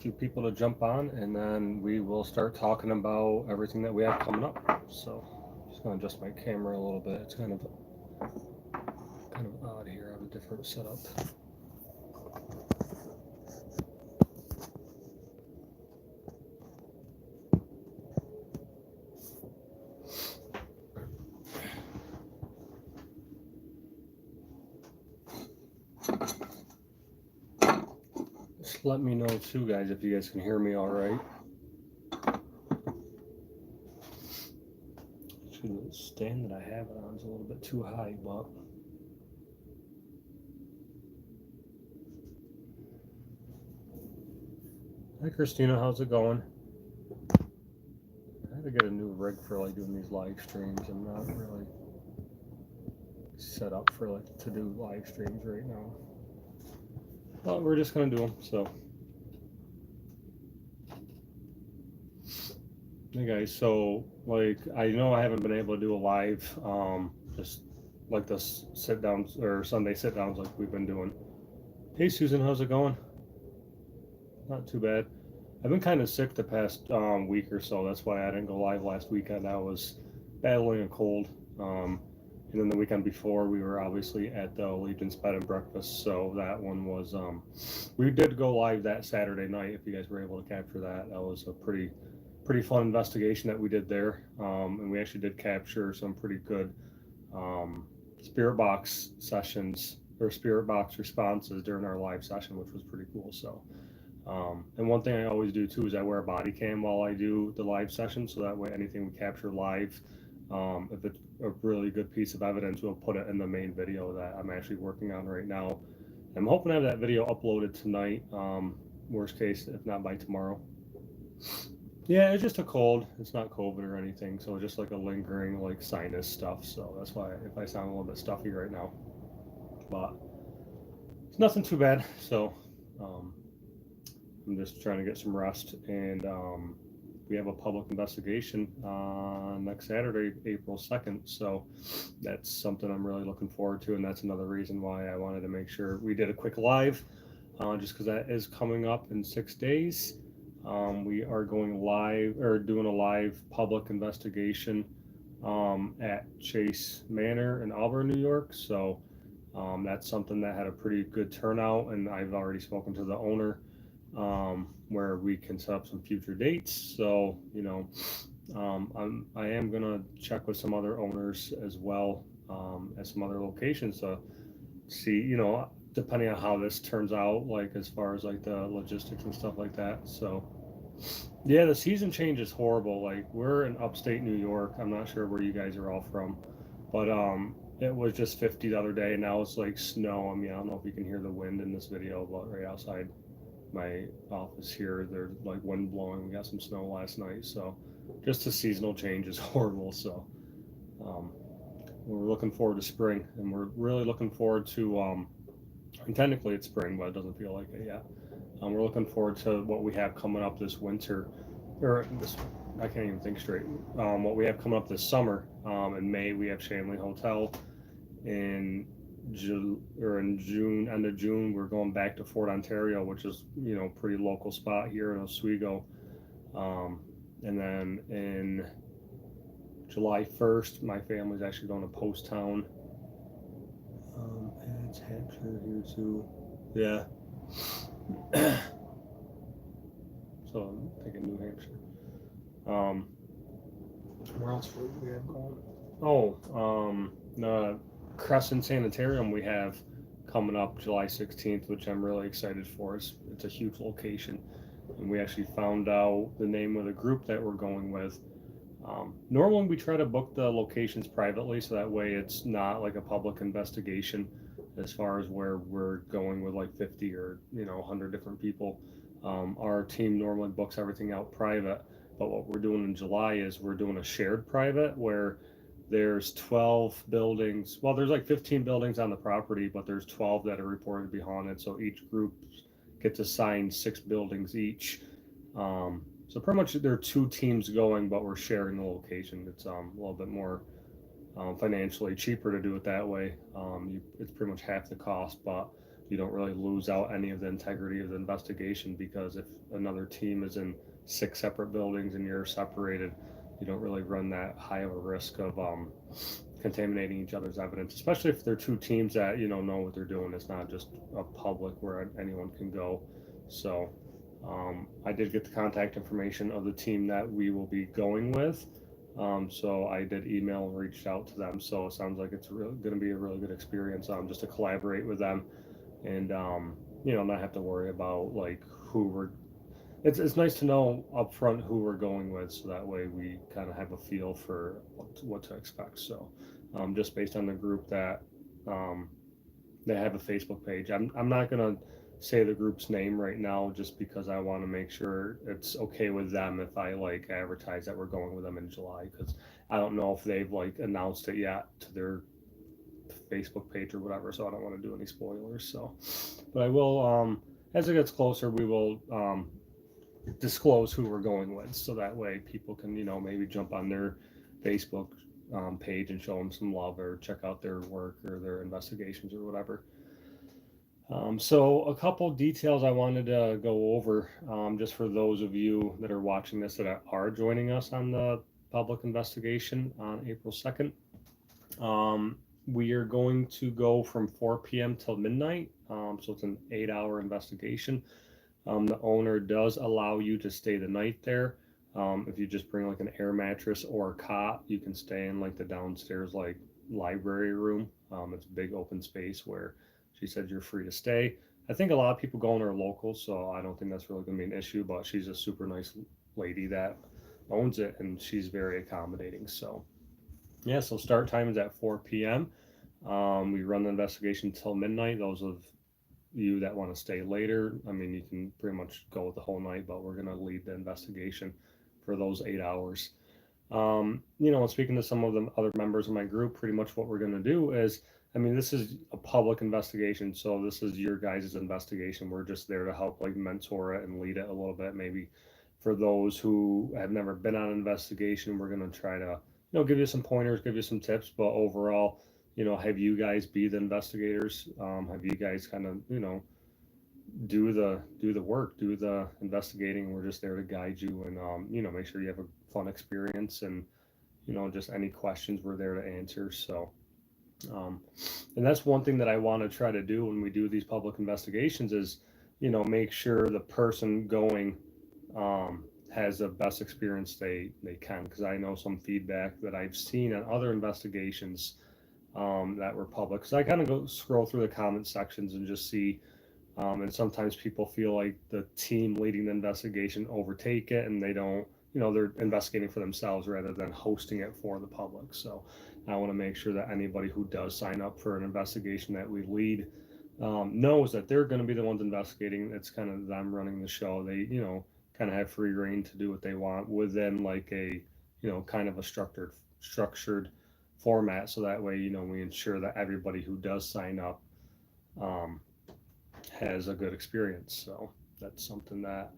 few people to jump on, and then we will start talking about everything that we have coming up. So, just gonna adjust my camera a little bit. It's kind of odd here. I have a different setup. Just let me know too, guys, if you guys can hear me all right. Actually, the stand that I have it on is a little bit too high, but hi, Christina. How's it going? I had to get a new rig for like doing these live streams. I'm not really set up for like to do live streams right now, but we're just gonna do them. So, hey guys. So like I know I haven't been able to do a live, just like this sit downs or Sunday sit downs like we've been doing. Hey Susan, how's it going? Not too bad. I've been kind of sick the past week or so. That's why I didn't go live last weekend. I was battling a cold. And then the weekend before, we were obviously at the Legion's Bed and Breakfast. So that one was, we did go live that Saturday night. If you guys were able to capture that, that was a pretty fun investigation that we did there. And we actually did capture some pretty good spirit box sessions or spirit box responses during our live session, which was pretty cool. So. And one thing I always do too is I wear a body cam while I do the live session, so that way anything we capture live, if it's a really good piece of evidence, we'll put it in the main video that I'm actually working on right now. I'm hoping to have that video uploaded tonight. Worst case, if not by tomorrow. Yeah, it's just a cold. It's not COVID or anything, so it's just like a lingering like sinus stuff. So that's why if I sound a little bit stuffy right now, but it's nothing too bad. So. I'm just trying to get some rest, and we have a public investigation next Saturday, April 2nd. So that's something I'm really looking forward to, and that's another reason why I wanted to make sure we did a quick live, just because that is coming up in 6 days. We are going live or doing a live public investigation at Chase Manor in Auburn, New York. So that's something that had a pretty good turnout, and I've already spoken to the owner where we can set up some future dates. So, I am going to check with some other owners as well at some other locations to see, depending on how this turns out, like as far as like the logistics and stuff like that. So, yeah, the season change is horrible. Like we're in upstate New York. I'm not sure where you guys are all from, but it was just 50 the other day, and now it's like snow. I mean, I don't know if you can hear the wind in this video, but right outside my office here, there's like wind blowing. We got some snow last night, so just the seasonal change is horrible. So um, we're looking forward to spring, and we're really looking forward to. And technically it's spring, but it doesn't feel like it yet. We're looking forward to what we have coming up this winter, or this. I can't even think straight. What we have coming up this summer. In May we have Shanley Hotel. In in June, end of June, we're going back to Fort Ontario, which is pretty local spot here in Oswego. And then in July 1st, my family's actually going to Post Town. And it's Hampshire here too. Yeah. So I'm thinking New Hampshire. Where else do we have going? Oh, the Crescent Sanitarium we have coming up July 16th, which I'm really excited for. It's a huge location, and we actually found out the name of the group that we're going with. Normally we try to book the locations privately, so that way it's not like a public investigation as far as where we're going with like 50 or 100 different people. Our team normally books everything out private, but what we're doing in July is we're doing a shared private where there's 12 buildings. Well, there's like 15 buildings on the property, but there's 12 that are reported to be haunted. So each group gets assigned 6 buildings each. So pretty much there are 2 teams going, but we're sharing the location. It's a little bit more financially cheaper to do it that way. It's pretty much half the cost, but you don't really lose out any of the integrity of the investigation, because if another team is in 6 separate buildings and you're separated, you don't really run that high of a risk of contaminating each other's evidence, especially if they're two teams that know what they're doing. It's not just a public where anyone can go. So I did get the contact information of the team that we will be going with. So I did email and reached out to them. So it sounds like it's going to be a really good experience, just to collaborate with them, and not have to worry about like who we're. It's nice to know up front who we're going with, so that way we kind of have a feel for what to expect. So just based on the group that they have a Facebook page. I'm not gonna say the group's name right now, just because I want to make sure it's okay with them if I like advertise that we're going with them in July, because I don't know if they've like announced it yet to their Facebook page or whatever, so I don't want to do any spoilers. So, but I will, as it gets closer, we will disclose who we're going with, so that way people can maybe jump on their Facebook page and show them some love, or check out their work or their investigations or whatever. So a couple details I wanted to go over, just for those of you that are watching this that are joining us on the public investigation on April 2nd. We are going to go from 4 p.m. till midnight, so it's an 8-hour investigation. The owner does allow you to stay the night there. If you just bring like an air mattress or a cot, you can stay in like the downstairs like library room. It's a big open space where she said you're free to stay. I think a lot of people going are local, so I don't think that's really going to be an issue, but she's a super nice lady that owns it, and she's very accommodating. So yeah, so start time is at 4 p.m. We run the investigation till midnight. Those of you that want to stay later, I mean, you can pretty much go with the whole night, but we're going to lead the investigation for those 8 hours. And speaking to some of the other members of my group, pretty much what we're going to do is, I mean, this is a public investigation, so this is your guys' investigation. We're just there to help like mentor it and lead it a little bit. Maybe for those who have never been on an investigation, we're going to try to, give you some pointers, give you some tips, but overall, have you guys be the investigators. Have you guys kind of, do the work, do the investigating. We're just there to guide you and, make sure you have a fun experience, and, just any questions we're there to answer. So, and that's one thing that I want to try to do when we do these public investigations is, make sure the person going has the best experience they can. Because I know some feedback that I've seen on other investigations that were public. So I kind of go scroll through the comment sections and just see, and sometimes people feel like the team leading the investigation overtake it, and they don't, they're investigating for themselves rather than hosting it for the public. So I want to make sure that anybody who does sign up for an investigation that we lead knows that they're going to be the ones investigating. It's kind of them running the show. They, kind of have free reign to do what they want within like a, kind of a structured format. So that way, we ensure that everybody who does sign up has a good experience. So that's something that,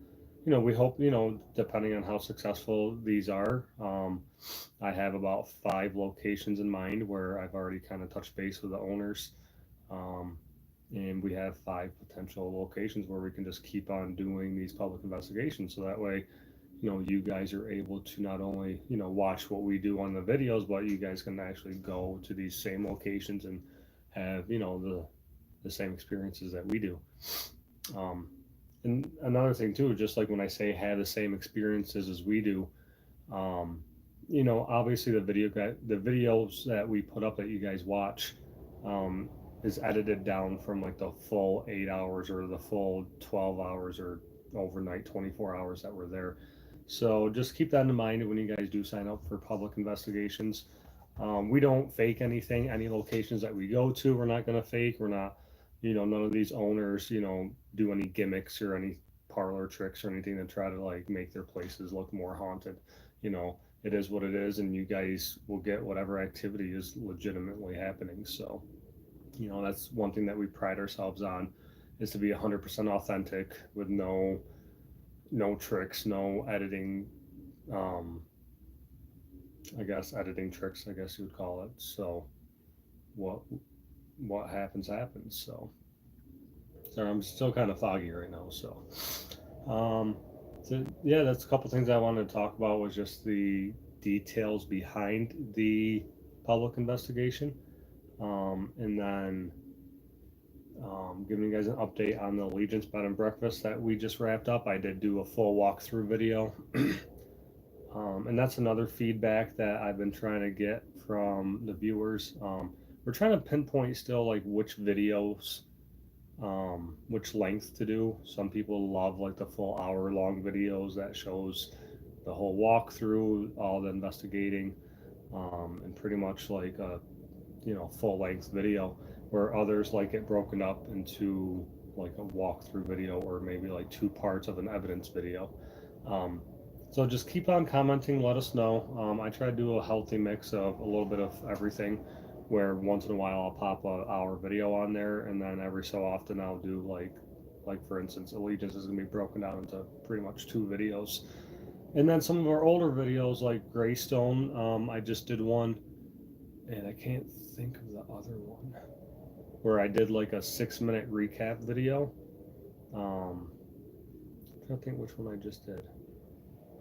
we hope, depending on how successful these are. I have about 5 locations in mind where I've already kind of touched base with the owners. And we have 5 potential locations where we can just keep on doing these public investigations. So that way, you guys are able to not only, watch what we do on the videos, but you guys can actually go to these same locations and have, the same experiences that we do. And another thing too, just like when I say have the same experiences as we do, obviously the videos that we put up that you guys watch, is edited down from like the full 8 hours or the full 12 hours or overnight 24 hours that were there. So just keep that in mind when you guys do sign up for public investigations. We don't fake anything. Any locations that we go to, we're not going to fake. We're not, none of these owners, do any gimmicks or any parlor tricks or anything to try to like make their places look more haunted. It is what it is, and you guys will get whatever activity is legitimately happening. So, that's one thing that we pride ourselves on, is to be 100% authentic with no tricks, no editing, I guess editing tricks, I guess you would call it. So what happens. So Sorry, I'm still kind of foggy right now. Um, so yeah, that's a couple things I wanted to talk about was just the details behind the public investigation, and then giving you guys an update on the Allegiance Bed and Breakfast that we just wrapped up. I did do a full walkthrough video. And that's another feedback that I've been trying to get from the viewers. We're trying to pinpoint still like which videos, which length to do. Some people love like the full hour long videos that shows the whole walkthrough, all the investigating, and pretty much like a full length video. Where others like it broken up into like a walkthrough video or maybe like two parts of an evidence video. Um, so just keep on commenting, let us know. I try to do a healthy mix of a little bit of everything, where once in a while I'll pop a hour video on there, and then every so often I'll do like for instance, Allegiance is gonna be broken down into pretty much two videos. And then some of our older videos like Greystone, I just did one, and I can't think of the other one, where I did like a 6 minute recap video. I'm trying to think which one I just did.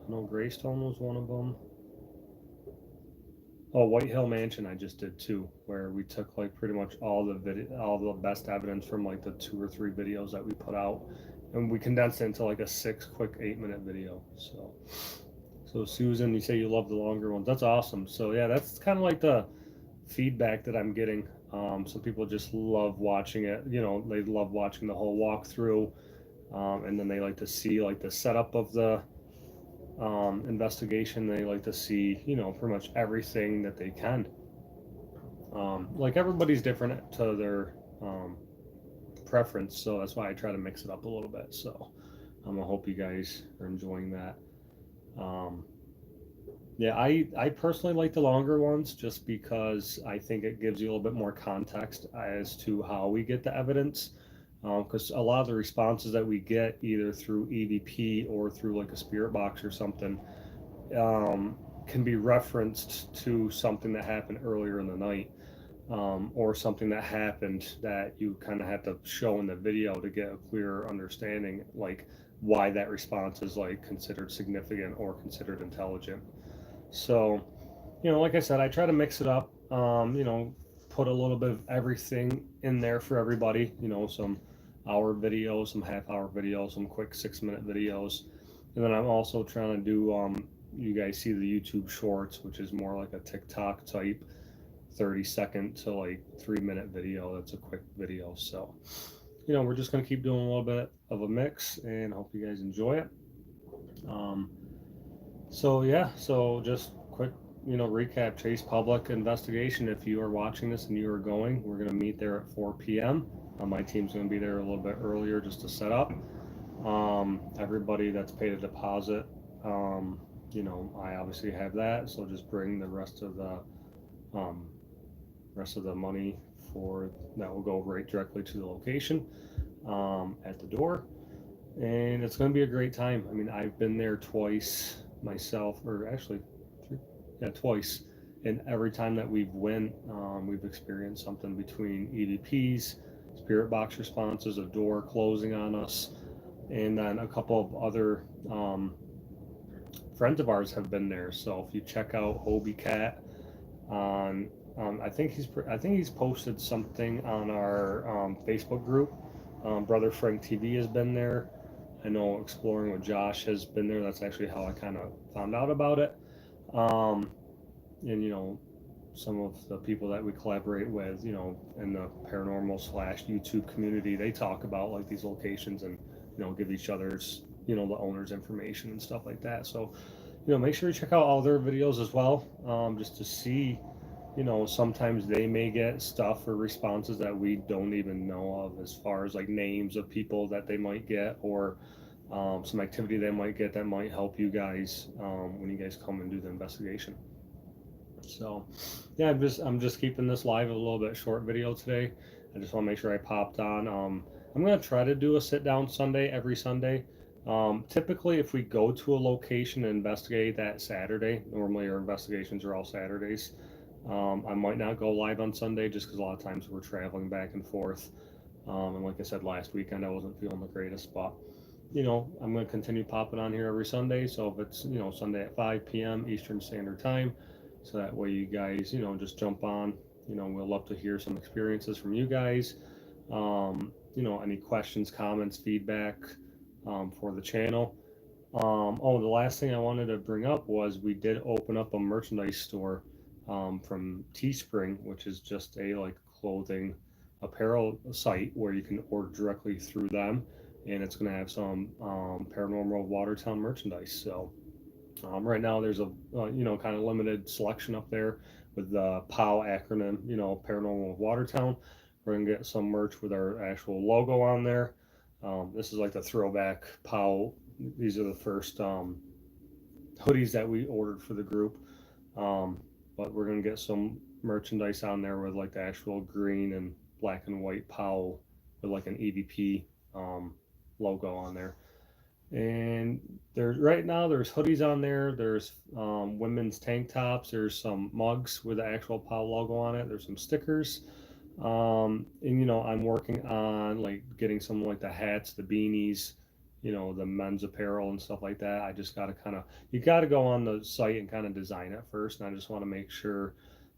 I know Greystone was one of them. Oh, White Hill Mansion I just did too, where we took like pretty much all the best evidence from like the 2 or 3 videos that we put out, and we condensed it into like a 6 quick 8 minute video. So Susan, you say you love the longer ones. That's awesome. So yeah, that's kind of like the feedback that I'm getting. Some people just love watching it. They love watching the whole walkthrough, and then they like to see like the setup of the investigation. They like to see, pretty much everything that they can. Like everybody's different to their preference, so that's why I try to mix it up a little bit. So I hope you guys are enjoying that. Yeah, I personally like the longer ones just because I think it gives you a little bit more context as to how we get the evidence. Because a lot of the responses that we get either through EVP or through like a spirit box or something, can be referenced to something that happened earlier in the night, or something that happened that you kind of have to show in the video to get a clearer understanding, like why that response is like considered significant or considered intelligent. So, like I said, I try to mix it up. Put a little bit of everything in there for everybody. Some hour videos, some half-hour videos, some quick 6 minute videos, and then I'm also trying to do. You guys see the YouTube Shorts, which is more like a TikTok type, 30-second to like 3 minute video. That's a quick video. So, we're just gonna keep doing a little bit of a mix, and hope you guys enjoy it. So yeah, so just quick, recap. Chase public investigation. If you are watching this and you are going, we're gonna meet there at 4 p.m. My team's gonna be there a little bit earlier just to set up. Everybody that's paid a deposit, I obviously have that. So just bring the rest of the money for that will go right directly to the location, at the door, and it's going to be a great time. I mean, I've been there twice myself, or actually twice, and every time that we've experienced something between EVPs, spirit box responses, a door closing on us, and then a couple of other friends of ours have been there. So if you check out Hobie Cat on, I think he's posted something on our Facebook group. Brother Frank TV has been there. I know Exploring with Josh has been there. That's actually how I kind of found out about it. And some of the people that we collaborate with, in the paranormal / YouTube community, they talk about like these locations and give each other's the owner's information and stuff like that. So make sure you check out all their videos as well, just to see. Sometimes they may get stuff or responses that we don't even know of, as far as like names of people that they might get, or some activity they might get that might help you guys when you guys come and do the investigation. So yeah, I'm just keeping this live a little bit short video today. I just want to make sure I popped on. I'm going to try to do a sit down Sunday every Sunday. Typically, if we go to a location and investigate that Saturday, normally our investigations are all Saturdays. I might not go live on Sunday just because a lot of times we're traveling back and forth. And like I said, last weekend I wasn't feeling the greatest, but I'm going to continue popping on here every Sunday. So if it's, Sunday at 5 p.m. Eastern Standard Time, so that way you guys, just jump on. We'll love to hear some experiences from you guys. Any questions, comments, feedback for the channel. The last thing I wanted to bring up was we did open up a merchandise store from Teespring, which is just a like clothing apparel site where you can order directly through them, and it's going to have some paranormal Watertown merchandise. So right now there's a kind of limited selection up there with the POW acronym, Paranormal Watertown. We're gonna get some merch with our actual logo on there. This is like the throwback POW. These are the first hoodies that we ordered for the group. But we're gonna get some merchandise on there with like the actual green and black and white POW with like an EVP logo on there. And there's right now there's hoodies on there. There's women's tank tops. There's some mugs with the actual POW logo on it. There's some stickers. And I'm working on like getting some like the hats, the beanies, the men's apparel and stuff like that. I just got to you got to go on the site and kind of design it first. And I just want to make sure,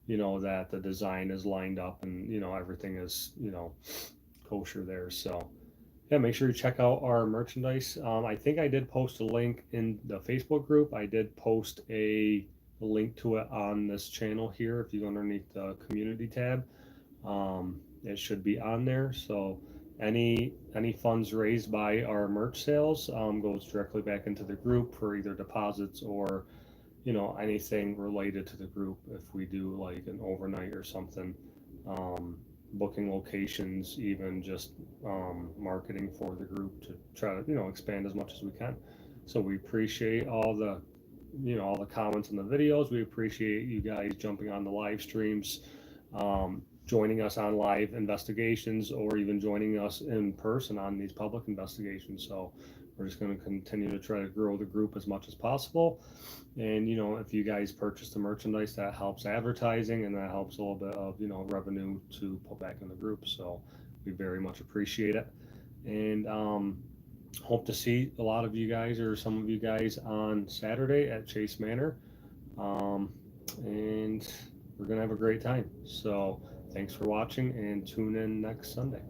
that the design is lined up and, everything is, kosher there. So, yeah, make sure you check out our merchandise. I think I did post a link in the Facebook group. I did post a link to it on this channel here. If you go underneath the community tab, it should be on there. So any funds raised by our merch sales goes directly back into the group for either deposits or anything related to the group. If we do like an overnight or something. Booking locations, even just marketing for the group to try to expand as much as we can. So we appreciate all the all the comments in the videos. We appreciate you guys jumping on the live streams, joining us on live investigations, or even joining us in person on these public investigations. So we're just going to continue to try to grow the group as much as possible. And if you guys purchase the merchandise, that helps advertising and that helps a little bit of revenue to put back in the group. So we very much appreciate it, and hope to see a lot of you guys or some of you guys on Saturday at Chase Manor. And we're gonna have a great time. So thanks for watching and tune in next Sunday.